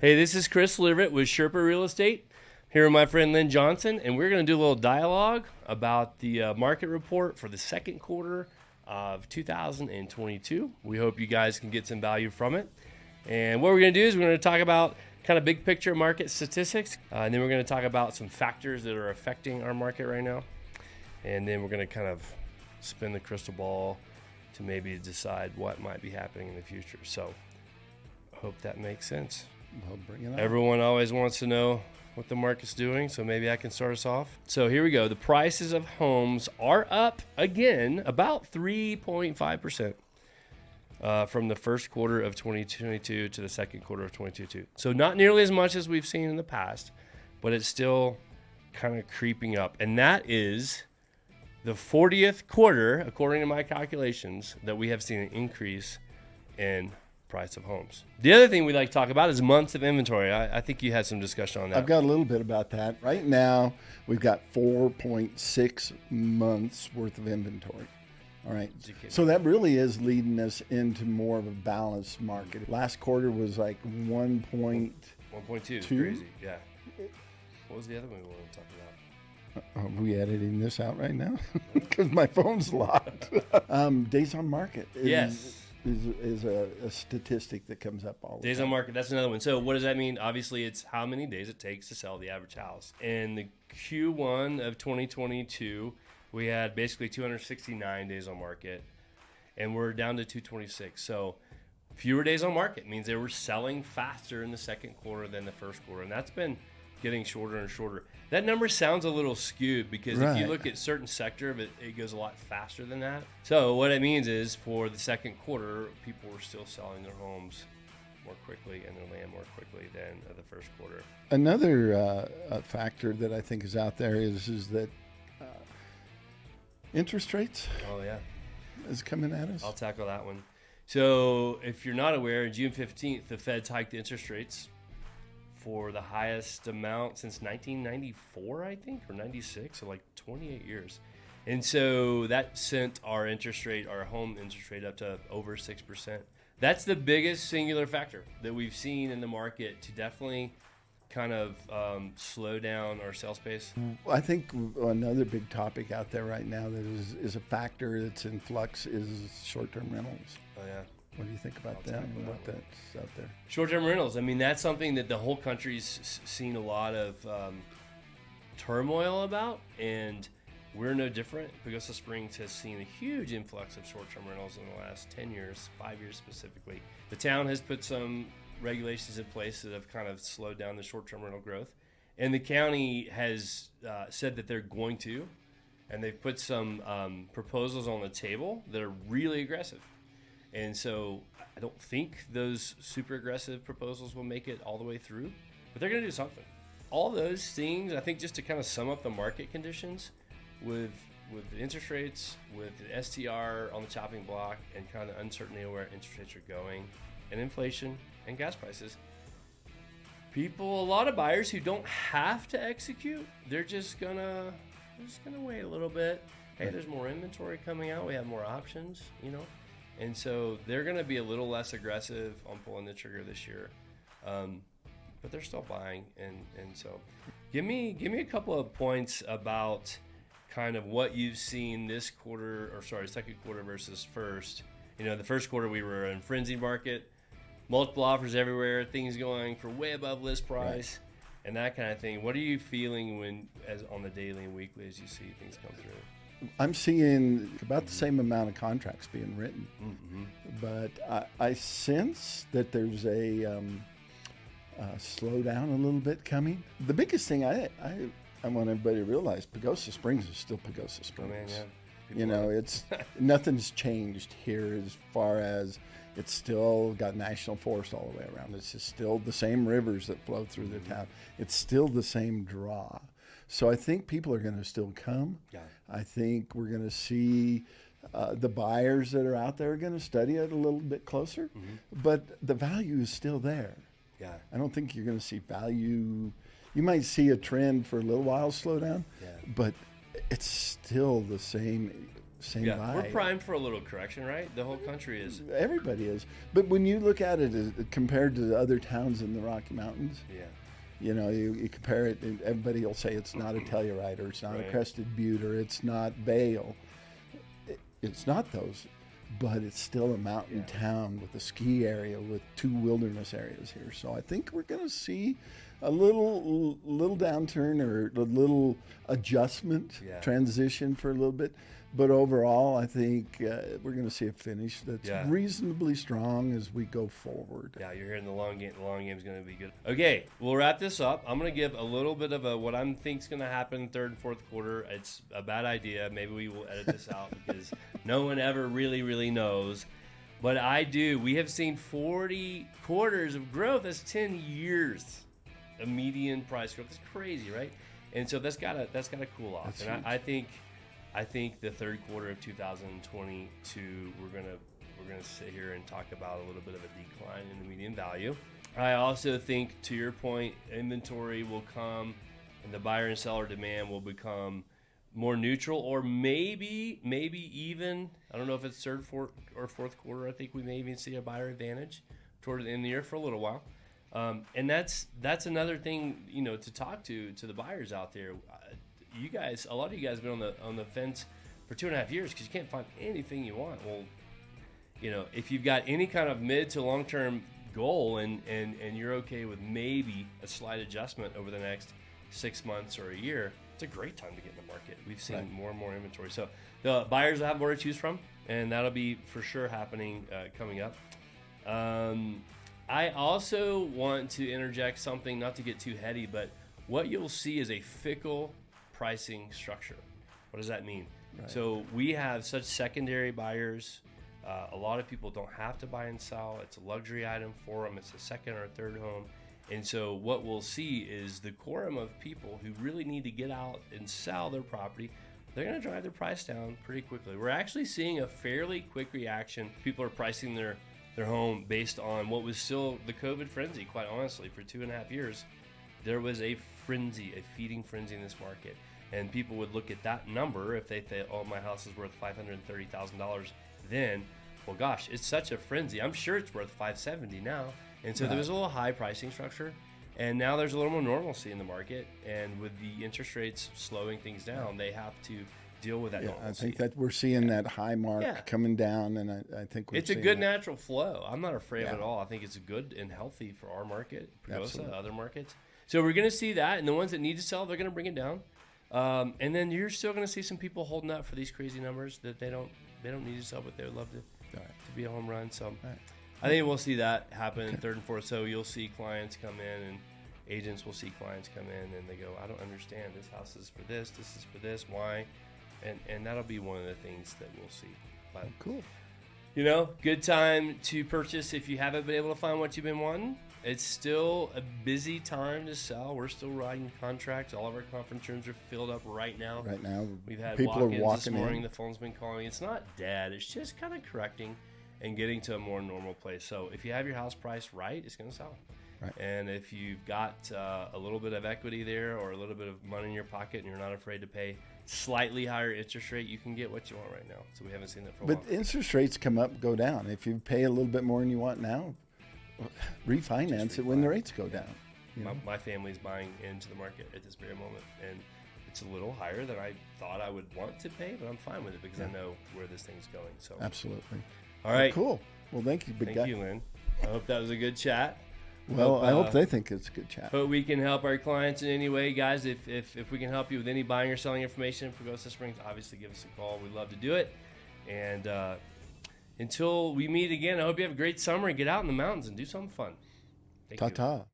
Hey, this is Chris Liverett with Sherpa Real Estate, here with my friend Lynn Johnson, and we're going to do a little dialogue about the market report for the second quarter of 2022. We hope you guys can get some value from it. And what we're going to do is we're going to talk about kind of big picture market statistics, and then we're going to talk about some factors that are affecting our market right now. And then we're going to kind of spin the crystal ball to maybe decide what might be happening in the future. So I hope that makes sense. Well, bring it on. Everyone always wants to know what the market's doing, so maybe I can start us off. So here we go. The prices of homes are up again about 3.5% from the first quarter of 2022 to the second quarter of 2022. So not nearly as much as we've seen in the past, but it's still kind of creeping up. And that is the 40th quarter, according to my calculations, that we have seen an increase in price of homes. The other thing we like to talk about is months of inventory. I think you had some discussion on that. I've got a little bit about that. Right now, we've got 4.6 months worth of inventory. All right. So that really is leading us into more of a balanced market. Last quarter was like 1.2. 1.2 is crazy. Yeah. What was the other one we wanted to talk about? Are we editing this out right now? Because my phone's locked. Days on market is a statistic that comes up all the time. Days on market, that's another one. So what does that mean? Obviously, it's how many days it takes to sell the average house. In the Q1 of 2022, we had basically 269 days on market, and we're down to 226. So fewer days on market means they were selling faster in the second quarter than the first quarter, and that's been getting shorter and shorter. That number sounds a little skewed because if you look at certain sector of it, it goes a lot faster than that. So what it means is for the second quarter, people were still selling their homes more quickly and their land more quickly than the first quarter. Another factor that I think is out there is that interest rates. Oh yeah, is coming at us. I'll tackle that one. So if you're not aware, June 15th, the Feds hiked the interest rates for the highest amount since 1994, I think, or 96, so like 28 years. And so that sent our interest rate, our home interest rate, up to over 6%. That's the biggest singular factor that we've seen in the market to definitely kind of slow down our sales pace. I think another big topic out there right now that is a factor that's in flux is short-term rentals. Oh, yeah. What do you think about that and what that's out there? Short-term rentals. I mean, that's something that the whole country's seen a lot of turmoil about, and we're no different. Pagosa Springs has seen a huge influx of short-term rentals in the last 10 years, 5 years specifically. The town has put some regulations in place that have kind of slowed down the short-term rental growth, and the county has said that they're going to, and they've put some proposals on the table that are really aggressive. And so I don't think those super aggressive proposals will make it all the way through, but they're going to do something. All those things, I think, just to kind of sum up the market conditions with the interest rates, with the STR on the chopping block, and kind of uncertainty of where interest rates are going, and inflation and gas prices. A lot of buyers who don't have to execute, they're just gonna wait a little bit. Hey, there's more inventory coming out. We have more options, And so they're going to be a little less aggressive on pulling the trigger this year, but they're still buying. And so give me a couple of points about kind of what you've seen this quarter, second quarter versus first. The first quarter we were in frenzied market, multiple offers everywhere, things going for way above list price, and that kind of thing. What are you feeling as on the daily and weekly as you see things come through? I'm seeing about the same amount of contracts being written, but I sense that there's a slowdown a little bit coming. The biggest thing I want everybody to realize, Pagosa Springs is still Pagosa Springs. Oh, man, yeah. It's nothing's changed here as far as it's still got national forest all the way around. It's just still the same rivers that flow through the town. It's still the same draw. So I think people are going to still come. Yeah. I think we're going to see the buyers that are out there are going to study it a little bit closer, but the value is still there. Yeah. I don't think you're going to see value. You might see a trend for a little while slow down, but it's still the same same Yeah, vibe. we're primed for a little correction, right? The whole country is. Everybody is. But when you look at it compared to the other towns in the Rocky Mountains, Yeah. you know, you compare it, and everybody will say it's not a Telluride, or it's not a Crested Butte, or it's not Vail. It's not those, but it's still a mountain town with a ski area with 2 wilderness areas here. So I think we're going to see a little downturn or a little adjustment, transition for a little bit. But overall, I think we're going to see a finish that's reasonably strong as we go forward. Yeah, you're hearing the long game. The long game is going to be good. Okay, we'll wrap this up. I'm going to give a little bit of what I think is going to happen third and fourth quarter. It's a bad idea. Maybe we will edit this out because no one ever really knows. But I do. We have seen 40 quarters of growth. That's 10 years of median price growth. That's crazy, right? And so that's got to cool off. That's and I think the third quarter of 2022, we're gonna sit here and talk about a little bit of a decline in the median value. I also think, to your point, inventory will come, and the buyer and seller demand will become more neutral, or maybe even, I don't know if it's third, fourth, or fourth quarter. I think we may even see a buyer advantage toward the end of the year for a little while. And that's another thing, to talk to the buyers out there. You guys, a lot of you guys have been on the fence for 2.5 years because you can't find anything you want. Well, if you've got any kind of mid to long term goal and you're okay with maybe a slight adjustment over the next 6 months or a year, it's a great time to get in the market. We've seen more and more inventory, so the buyers will have more to choose from, and that'll be for sure happening coming up. I also want to interject something, not to get too heady, but what you'll see is a fickle pricing structure. What does that mean? Right. So we have such secondary buyers. A lot of people don't have to buy and sell. It's a luxury item for them. It's a second or third home. And so what we'll see is the quorum of people who really need to get out and sell their property. They're going to drive their price down pretty quickly. We're actually seeing a fairly quick reaction. People are pricing their home based on what was still the COVID frenzy, quite honestly. For 2.5 years, there was a feeding frenzy in this market. And people would look at that number if they think, oh, my house is worth $530,000 then. Well, gosh, it's such a frenzy. I'm sure it's worth $570 now. And so there was a little high pricing structure. And now there's a little more normalcy in the market. And with the interest rates slowing things down, they have to deal with that normalcy. I think that we're seeing that high mark coming down. And I think it's a good natural flow. I'm not afraid of it at all. I think it's good and healthy for our market, Pagosa, other markets. So we're going to see that. And the ones that need to sell, they're going to bring it down. And then you're still going to see some people holding out for these crazy numbers that they don't need to sell, but they would love to be a home run. So I think we'll see that happen in third and fourth. So you'll see clients come in, and agents will see clients come in, and they go, I don't understand. This house is for this is for this. Why? And that'll be one of the things that we'll see. But, cool. Good time to purchase if you haven't been able to find what you've been wanting. It's still a busy time to sell. We're still writing contracts. All of our conference rooms are filled up right now. We've had people walk-ins are walking this morning. in. The phone's been calling. It's not dead. It's just kind of correcting and getting to a more normal place. So if you have your house priced right, it's going to sell. Right. And if you've got a little bit of equity there or a little bit of money in your pocket and you're not afraid to pay slightly higher interest rate, you can get what you want right now. So we haven't seen that for a while. But interest rates come up, go down. If you pay a little bit more than you want now, refinance it when the rates go down. My family's buying into the market at this very moment, and it's a little higher than I thought I would want to pay, but I'm fine with it because I know where this thing's going. So absolutely. All right. Well, cool. Well, thank you, big guy. Thank you, Lynn. I hope that was a good chat. Well, I hope they think it's a good chat. But we can help our clients in any way, guys. If we can help you with any buying or selling information for Pagosa Springs, obviously give us a call. We'd love to do it. And until we meet again, I hope you have a great summer and get out in the mountains and do something fun. Thank you. Ta-ta.